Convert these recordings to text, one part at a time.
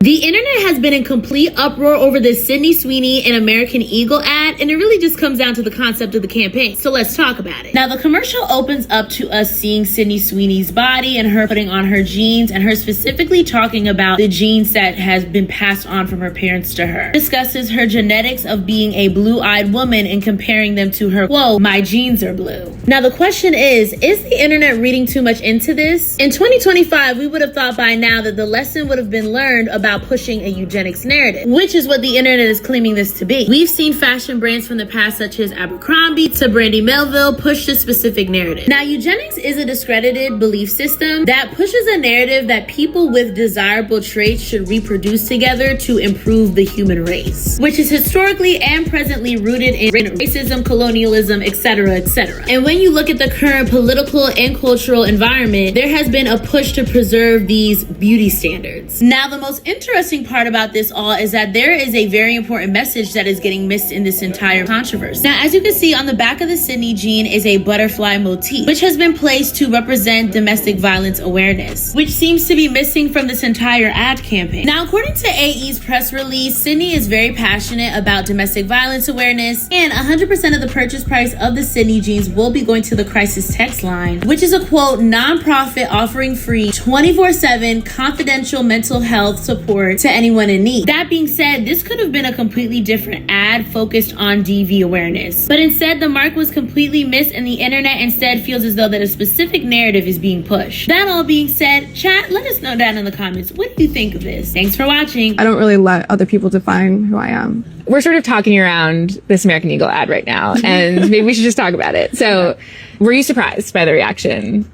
The internet has been in complete uproar over this Sidney Sweeney and American Eagle ad, and it really just comes down to the concept of the campaign. So let's talk about it. Now, the commercial opens up to us seeing Sidney Sweeney's body and her putting on her jeans, and her specifically talking about the genes that has been passed on from her parents to her. Discusses her genetics of being a blue-eyed woman and comparing them to her, whoa, my genes are blue. Now, the question is the internet reading too much into this? In 2025, we would have thought by now that the lesson would have been learned about pushing a eugenics narrative, which is what the internet is claiming this to be. We've seen fashion brands from the past such as Abercrombie to Brandy Melville push this specific narrative. Now, eugenics is a discredited belief system that pushes a narrative that people with desirable traits should reproduce together to improve the human race, which is historically and presently rooted in racism, colonialism, etc., etc. And when you look at the current political and cultural environment, there has been a push to preserve these beauty standards. Now, the most interesting part about this all is that there is a very important message that is getting missed in this entire controversy. Now, as you can see on the back of the Sidney jean is a butterfly motif, which has been placed to represent domestic violence awareness, which seems to be missing from this entire ad campaign. Now, according to AE's press release, Sidney is very passionate about domestic violence awareness, and 100% of the purchase price of the Sidney jeans will be going to the crisis text line, which is a quote nonprofit offering free 24/7 confidential mental health support to anyone in need. That being said, this could have been a completely different ad focused on DV awareness, but instead the mark was completely missed, and the internet instead feels as though that a specific narrative is being pushed. That all being said, chat, let us know down in the comments, what do you think of this? Thanks for watching. I don't really let other people define who I am. We're sort of talking around this American Eagle ad right now, and maybe we should just talk about it. So, were you surprised by the reaction?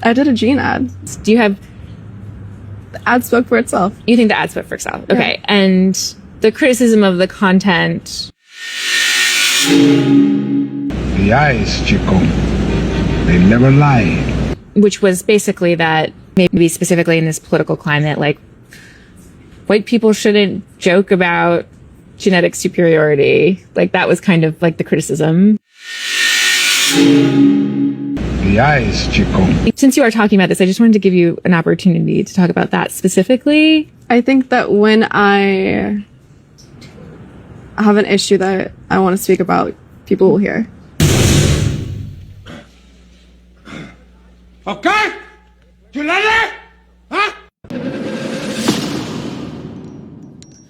I did a jean ad. Do you have... The ad spoke for itself. You think the ad spoke for itself? Yeah. Okay. And the criticism of the content... The eyes, Chico. They never lie. Which was basically that, maybe specifically in this political climate, like, white people shouldn't joke about genetic superiority. Like, that was kind of like the criticism. The eyes, Chico. Since you are talking about this, I just wanted to give you an opportunity to talk about that specifically. I think that when I have an issue that I want to speak about, people will hear. Okay? You like it? Huh?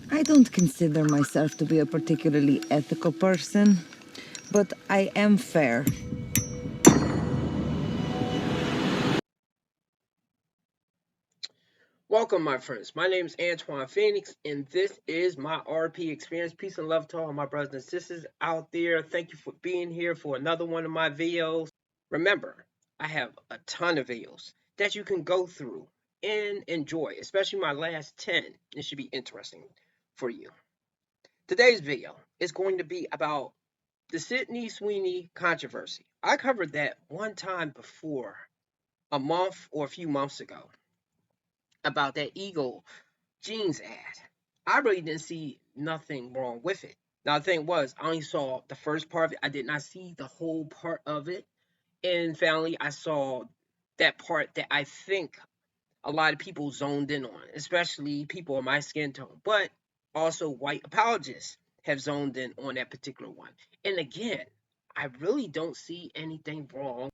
I don't consider myself to be a particularly ethical person, but I am fair. Welcome, my friends. My name is Antoine Phoenix, and this is my RP experience. Peace and love to all my brothers and sisters out there. Thank you for being here for another one of my videos. Remember, I have a ton of videos that you can go through and enjoy, especially my last 10. It should be interesting for you. Today's video is going to be about the Sidney Sweeney controversy. I covered that one time before, a month or a few months ago, about that Eagle jeans ad. I really didn't see nothing wrong with it. Now, the thing was, I only saw the first part of it. I did not see the whole part of it. And finally, I saw that part that I think a lot of people zoned in on, especially people of my skin tone. But also white apologists have zoned in on that particular one. And again, I really don't see anything wrong.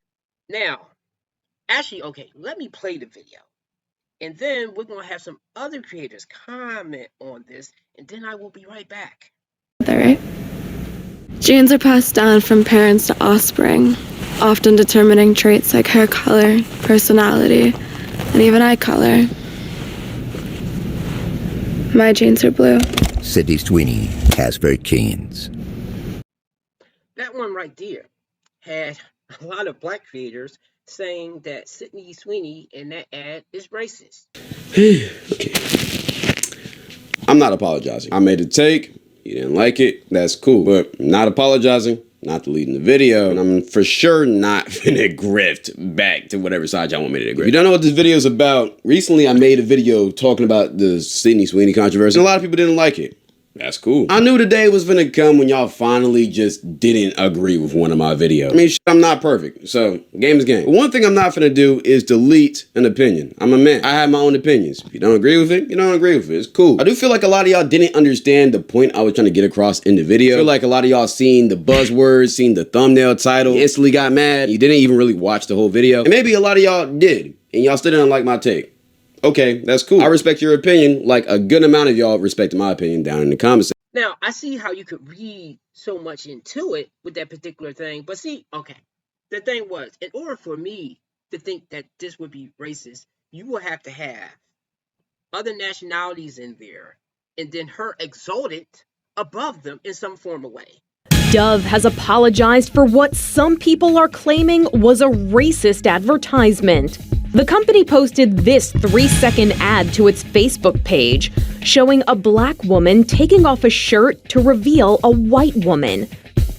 Now, actually, okay, let me play the video. And then we're going to have some other creators comment on this, and then I will be right back. Right? Genes are passed down from parents to offspring, often determining traits like hair color, personality, and even eye color. My genes are blue. Sidney Sweeney has her genes. That one right there had a lot of black creators saying that Sidney Sweeney in that ad is racist. Okay. I'm not apologizing. I made a take. You didn't like it. That's cool. But not apologizing, not deleting the video, and I'm for sure not finna grift back to whatever side y'all want me to grift. If you don't know what this video is about, recently I made a video talking about the Sidney Sweeney controversy. And a lot of people didn't like it. That's cool. I knew the day was gonna come when y'all finally just didn't agree with one of my videos. I mean, I'm not perfect, so game is game. But one thing I'm not gonna do is delete an opinion. I'm a man. I have my own opinions. If you don't agree with it, you don't agree with it. It's cool. I do feel like a lot of y'all didn't understand the point I was trying to get across in the video. I feel like a lot of y'all seen the buzzwords, seen the thumbnail title, instantly got mad. You didn't even really watch the whole video. And maybe a lot of y'all did, and y'all still didn't like my take. Okay, that's cool. I respect your opinion, like a good amount of y'all respect my opinion down in the comments. Now, I see how you could read so much into it with that particular thing, but see, okay, the thing was, in order for me to think that this would be racist, you will have to have other nationalities in there, and then her exalted above them in some form of way. Dove has apologized for what some people are claiming was a racist advertisement. The company posted this 3-second ad to its Facebook page, showing a black woman taking off a shirt to reveal a white woman.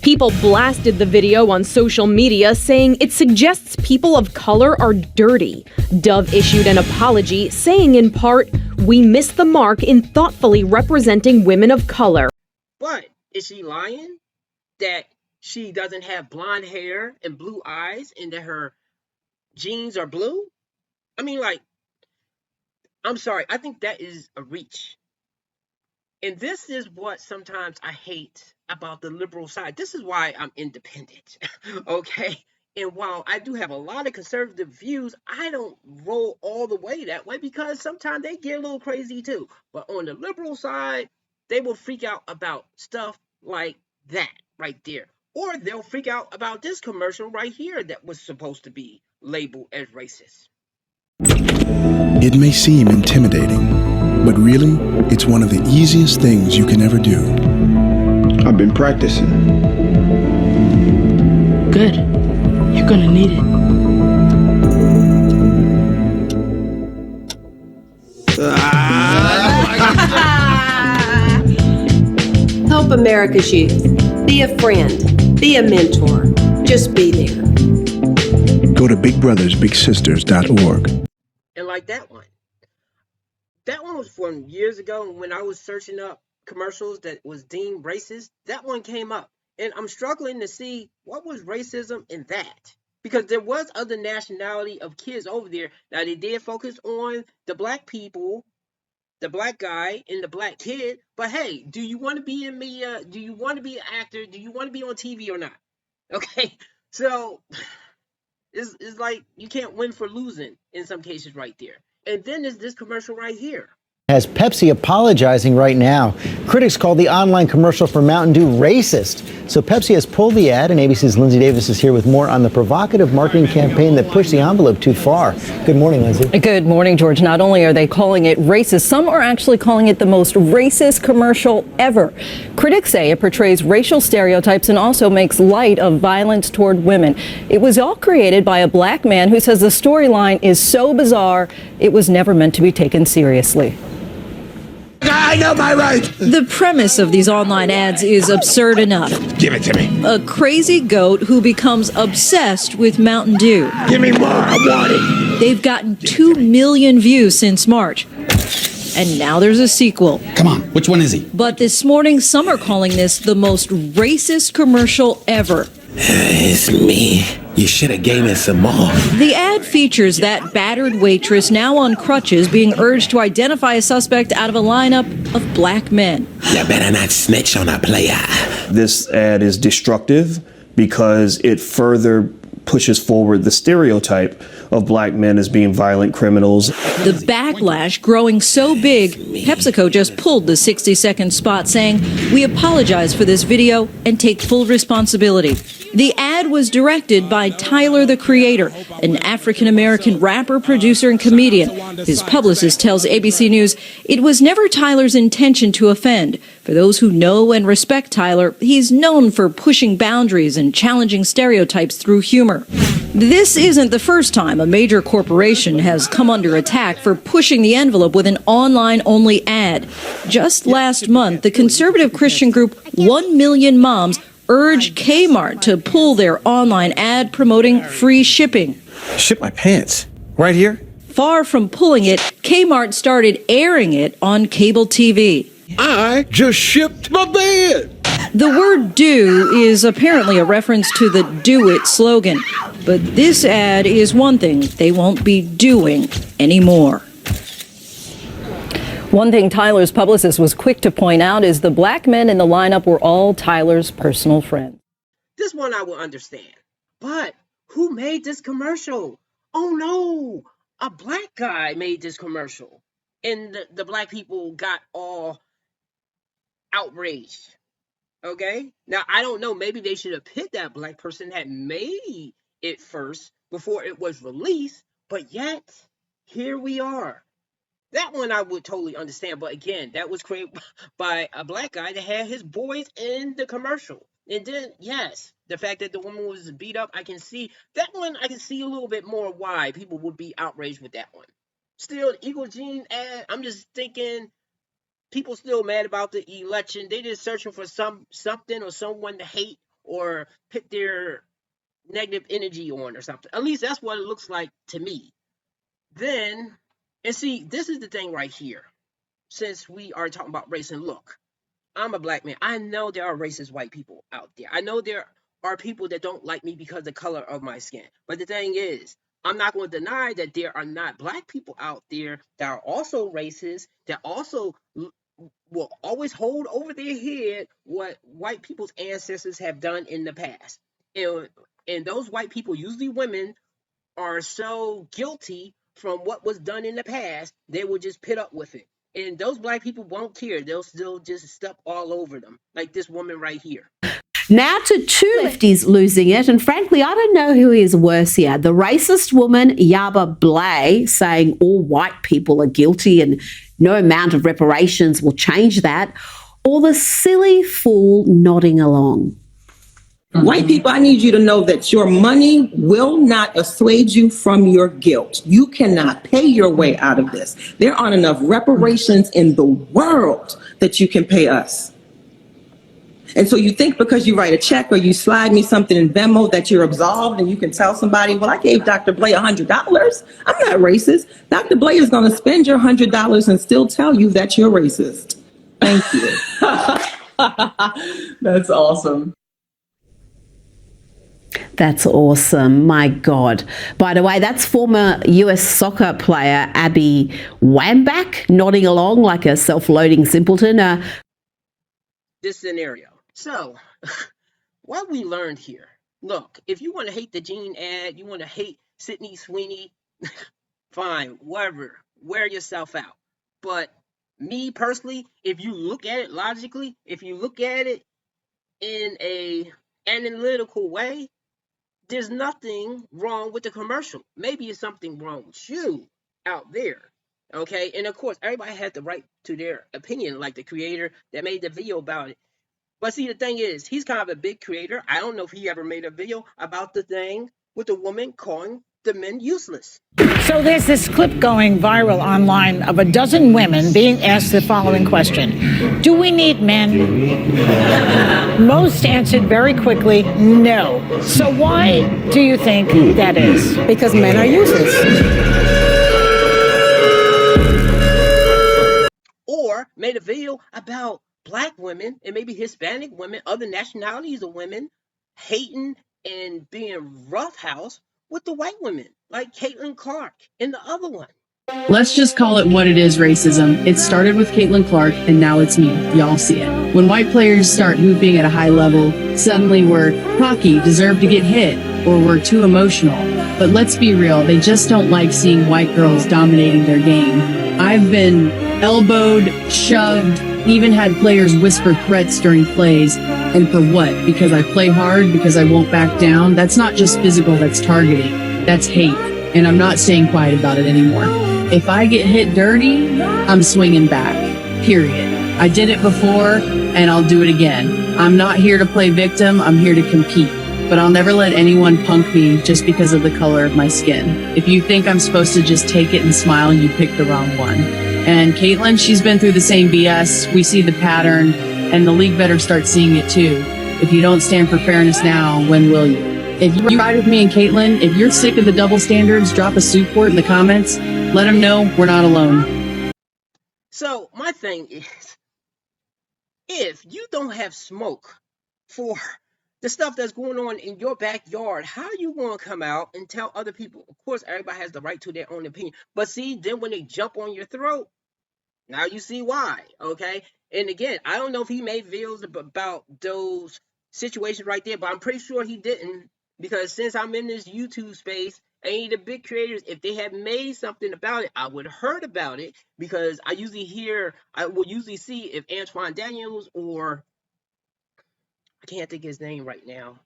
People blasted the video on social media, saying it suggests people of color are dirty. Dove issued an apology, saying in part, "We missed the mark in thoughtfully representing women of color." But is she lying that she doesn't have blonde hair and blue eyes and that her jeans are blue? I mean, like, I'm sorry, I think that is a reach. And this is what sometimes I hate about the liberal side. This is why I'm independent, okay? And while I do have a lot of conservative views, I don't roll all the way that way because sometimes they get a little crazy too. But on the liberal side, they will freak out about stuff like that right there. Or they'll freak out about this commercial right here that was supposed to be labeled as racist. It may seem intimidating, but really, it's one of the easiest things you can ever do. I've been practicing. Good. You're gonna need it. Help America's youth. Be a friend. Be a mentor. Just be there. Go to bigbrothersbigsisters.org. And like that one. That one was from years ago when I was searching up commercials that was deemed racist. That one came up. And I'm struggling to see what was racism in that. Because there was other nationality of kids over there. Now, they did focus on the black people, the black guy, and the black kid. But hey, do you want to be in media? Do you want to be an actor? Do you want to be on TV or not? Okay, so it's like you can't win for losing in some cases right there. And then there's this commercial right here. Has Pepsi apologizing right now. Critics call the online commercial for Mountain Dew racist. So Pepsi has pulled the ad, and ABC's Lindsay Davis is here with more on the provocative marketing campaign that pushed the envelope too far. Good morning, Lindsay. Good morning, George. Not only are they calling it racist, some are actually calling it the most racist commercial ever. Critics say it portrays racial stereotypes and also makes light of violence toward women. It was all created by a black man who says the storyline is so bizarre it was never meant to be taken seriously. I know my rights. The premise of these online ads is absurd enough. Give it to me. A crazy goat who becomes obsessed with Mountain Dew. Give me more. I want it. They've gotten 2 million views since March. And now there's a sequel. Come on, which one is he? But this morning, some are calling this the most racist commercial ever. It's me. You should have gave me some more. The ad features that battered waitress now on crutches being urged to identify a suspect out of a lineup of black men. You better not snitch on a player. This ad is destructive because it further pushes forward the stereotype of black men as being violent criminals. The backlash growing so big, PepsiCo just pulled the 60-second spot saying, "We apologize for this video and take full responsibility." The ad was directed by Tyler, the Creator, an African-American rapper, producer, and comedian. His publicist tells ABC News it was never Tyler's intention to offend. For those who know and respect Tyler, he's known for pushing boundaries and challenging stereotypes through humor. This isn't the first time a major corporation has come under attack for pushing the envelope with an online-only ad. Just last month, the conservative Christian group 1 Million Moms urged Kmart to pull their online ad promoting free shipping. Ship my pants. Right here? Far from pulling it, Kmart started airing it on cable TV. I just shipped my bed. The word do is apparently a reference to the do it slogan. But this ad is one thing they won't be doing anymore. One thing Tyler's publicist was quick to point out is the black men in the lineup were all Tyler's personal friends. This one I will understand. But who made this commercial? Oh no, a black guy made this commercial. And the black people got all outraged. Okay? Now, I don't know. Maybe they should have picked that black person that made it first before it was released. But yet, here we are. That one I would totally understand. But again, that was created by a black guy that had his boys in the commercial. And then, yes, the fact that the woman was beat up, I can see that one. I can see a little bit more why people would be outraged with that one. Still, Eagle Jean ad, I'm just thinking people still mad about the election. They just searching for something or someone to hate or put their negative energy on or something. At least that's what it looks like to me. Then, and see, this is the thing right here. Since we are talking about race, and look, I'm a black man. I know there are racist white people out there. I know there are people that don't like me because of the color of my skin. But the thing is, I'm not going to deny that there are not black people out there that are also racist, that also will always hold over their head what white people's ancestors have done in the past. And those white people, usually women, are so guilty from what was done in the past, they will just put up with it. And those black people won't care. They'll still just step all over them, like this woman right here. Now to two lefties losing it, and frankly, I don't know who is worse here. The racist woman, Yaba Blay, saying all white people are guilty and no amount of reparations will change that, or the silly fool nodding along. White people, I need you to know that your money will not assuage you from your guilt. You cannot pay your way out of this. There aren't enough reparations in the world that you can pay us. And so you think because you write a check or you slide me something in Venmo that you're absolved and you can tell somebody, well, I gave Dr. Blay $100. I'm not racist. Dr. Blay is going to spend your $100 and still tell you that you're racist. Thank you. That's awesome. That's awesome. My God. By the way, that's former US soccer player Abby Wambach nodding along like a self-loading simpleton. This scenario. So, what we learned here. Look, if you want to hate the Jean ad, you want to hate Sidney Sweeney, fine, whatever. Wear yourself out. But me personally, if you look at it logically, if you look at it in a analytical way, there's nothing wrong with the commercial. Maybe it's something wrong with you out there. Okay? And of course, everybody has the right to their opinion, like the creator that made the video about it. But see, the thing is, he's kind of a big creator. I don't know if he ever made a video about the thing with the woman calling the men useless. So there's this clip going viral online of a dozen women being asked the following question: do we need men? Most answered very quickly, no. So why do you think that is? Because men are useless. Or made a video about black women and maybe Hispanic women, other nationalities of women, hating and being roughhouse with the white women, like Caitlin Clark and the other one. Let's just call it what it is, racism. It started with Caitlin Clark, and now it's me. Y'all see it. When white players start hooping at a high level, suddenly we're cocky, deserve to get hit, or we're too emotional. But let's be real, they just don't like seeing white girls dominating their game. I've been elbowed, shoved, even had players whisper threats during plays. And for what? Because I play hard? Because I won't back down? That's not just physical, that's targeting. That's hate. And I'm not staying quiet about it anymore. If I get hit dirty, I'm swinging back. Period. I did it before, and I'll do it again. I'm not here to play victim, I'm here to compete. But I'll never let anyone punk me just because of the color of my skin. If you think I'm supposed to just take it and smile, you picked the wrong one. And Caitlin, she's been through the same BS. We see the pattern, and the league better start seeing it too. If you don't stand for fairness now, when will you? If you ride with me and Caitlin, if you're sick of the double standards, drop a support in the comments. Let them know we're not alone. So my thing is, if you don't have smoke for the stuff that's going on in your backyard, how you going to come out and tell other people? Of course, everybody has the right to their own opinion. But see, then when they jump on your throat, now you see why, okay? And again, I don't know if he made videos about those situations right there, but I'm pretty sure he didn't, because since I'm in this YouTube space, any of the big creators, if they had made something about it, I would have heard about it, because I will usually see if Antoine Daniels, or I can't think of his name right now,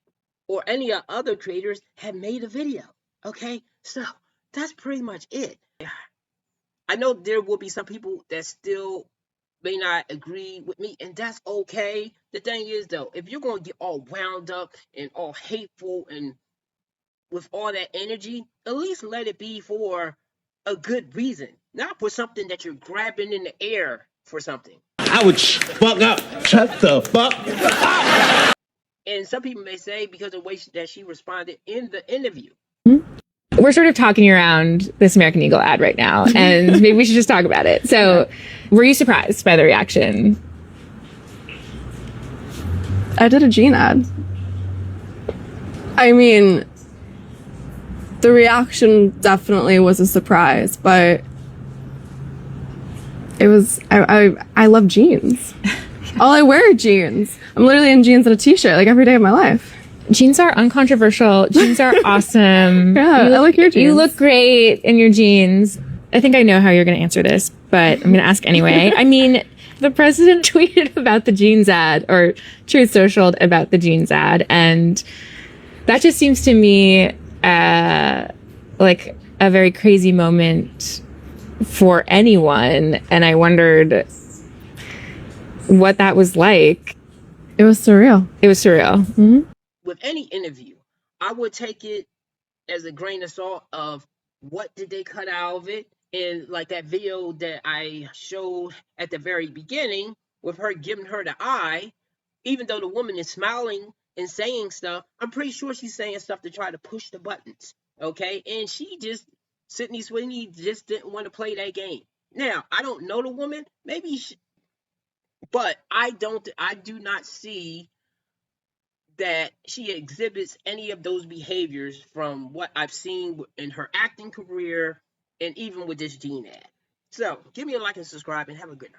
or any other creators had made a video, okay? So that's pretty much it. I know there will be some people that still may not agree with me, and that's okay. The thing is, though, if you're going to get all wound up and all hateful and with all that energy, at least let it be for a good reason, not for something that you're grabbing in the air for something. I would fuck up. Shut the fuck up. And some people may say because of the way that she responded in the interview. We're sort of talking around this American Eagle ad right now, and maybe we should just talk about it. So, were you surprised by the reaction? I did a jean ad. I mean, the reaction definitely was a surprise, but it was, I love jeans. All I wear are jeans. I'm literally in jeans and a t-shirt like every day of my life. Jeans are uncontroversial. Jeans are awesome. Yeah, I like your jeans. You look great in your jeans. I think I know how you're going to answer this, but I'm going to ask anyway. I mean, the president tweeted about the jeans ad, or Truth Socialed about the jeans ad, and that just seems to me like a very crazy moment for anyone, and I wondered what that was like. It was surreal. It was surreal. Mm-hmm. With any interview, I would take it as a grain of salt of what did they cut out of it. And like that video that I showed at the very beginning with her giving her the eye, even though the woman is smiling and saying stuff, I'm pretty sure she's saying stuff to try to push the buttons, okay? And Sidney Sweeney just didn't want to play that game. Now, I don't know the woman, but I do not see that she exhibits any of those behaviors from what I've seen in her acting career and even with this jean ad. So give me a like and subscribe, and have a good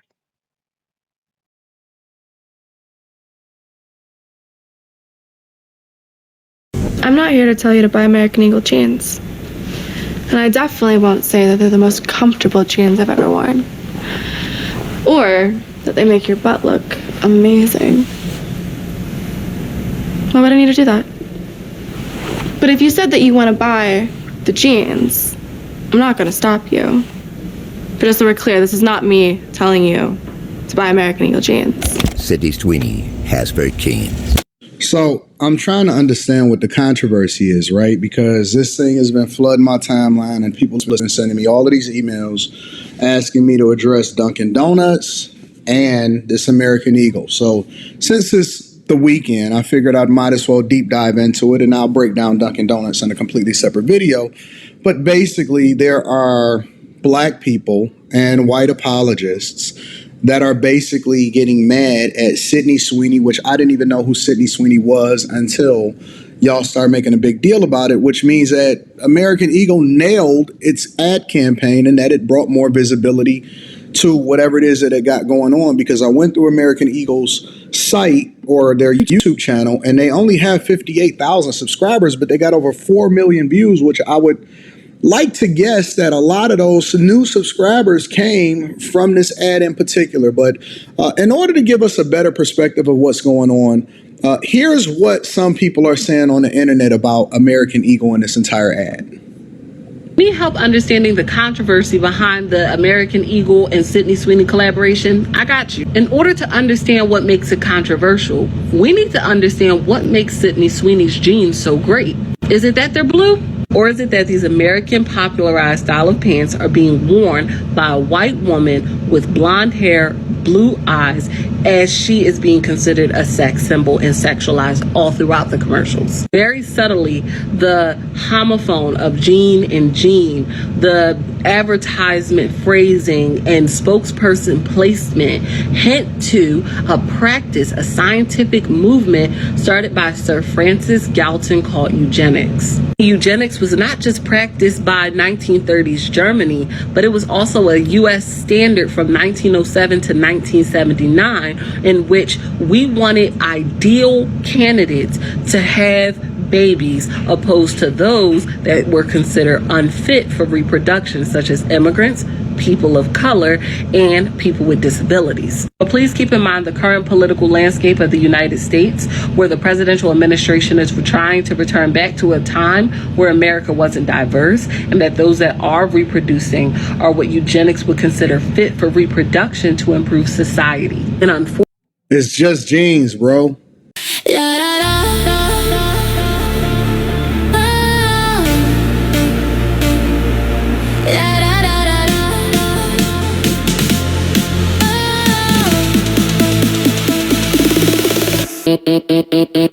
night. I'm not here to tell you to buy American Eagle jeans. And I definitely won't say that they're the most comfortable jeans I've ever worn. Or that they make your butt look amazing. Why would I need to do that? But if you said that you want to buy the jeans, I'm not going to stop you. But just so we're clear, this is not me telling you to buy American Eagle jeans. Sidney Sweeney has very keen. So I'm trying to understand what the controversy is, right? Because this thing has been flooding my timeline, and people have been sending me all of these emails asking me to address Dunkin' Donuts and this American Eagle. So since it's the weekend, I figured I might as well deep dive into it, and I'll break down Dunkin' Donuts in a completely separate video. But basically, there are black people and white apologists that are basically getting mad at Sidney Sweeney, which I didn't even know who Sidney Sweeney was until y'all start making a big deal about it, which means that American Eagle nailed its ad campaign and that it brought more visibility to whatever it is that it got going on. Because I went through American Eagle's site or their YouTube channel, and they only have 58,000 subscribers, but they got over 4 million views, which I would like to guess that a lot of those new subscribers came from this ad in particular. But in order to give us a better perspective of what's going on, here's what some people are saying on the internet about American Eagle and this entire ad. Need help understanding the controversy behind the American Eagle and Sidney Sweeney collaboration? I got you. In order to understand what makes it controversial, we need to understand what makes Sidney Sweeney's jeans so great. Is it that they're blue? Or is it that these American popularized style of pants are being worn by a white woman with blonde hair, blue eyes, as she is being considered a sex symbol and sexualized all throughout the commercials? Very subtly, the homophone of Jean and Jean, the advertisement phrasing and spokesperson placement hint to a practice, a scientific movement started by Sir Francis Galton called eugenics. Eugenics was not just practiced by 1930s Germany, but it was also a U.S. standard from 1907 to 1979, in which we wanted ideal candidates to have babies opposed to those that were considered unfit for reproduction, such as immigrants, people of color, and people with disabilities. But please keep in mind the current political landscape of the United States, where the presidential administration is trying to return back to a time where America wasn't diverse, and that those that are reproducing are what eugenics would consider fit for reproduction to improve society. And unfortunately, It's just genes, bro.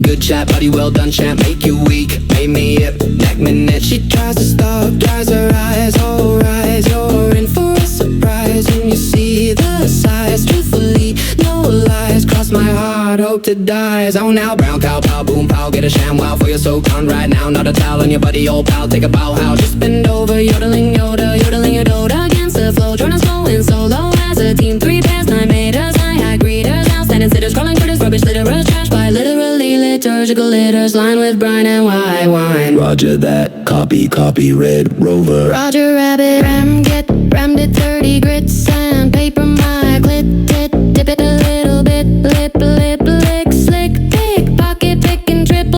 Good chat, buddy, well done, champ. Make you weak, made me hip, neck minute. She tries to stop, dries her eyes. All rise, you're in for a surprise when you see the size. Truthfully, no lies. Cross my heart, hope to die. Zone out, brown cow, pow, boom, pow. Get a sham wow for your soul con right now. Not a towel on your buddy, old pal. Take a bow, how? Just bend over, yodeling, yoda, yodeling your doda against the flow. Join us flowing solo as a team. 3 pairs, 9 meters, high, high greeters. Now standing sitters, crawling critters, rubbish litterers, trash by literally liturgical litters. Line with brine and white wine. Roger that. Copy, red rover. Roger rabbit.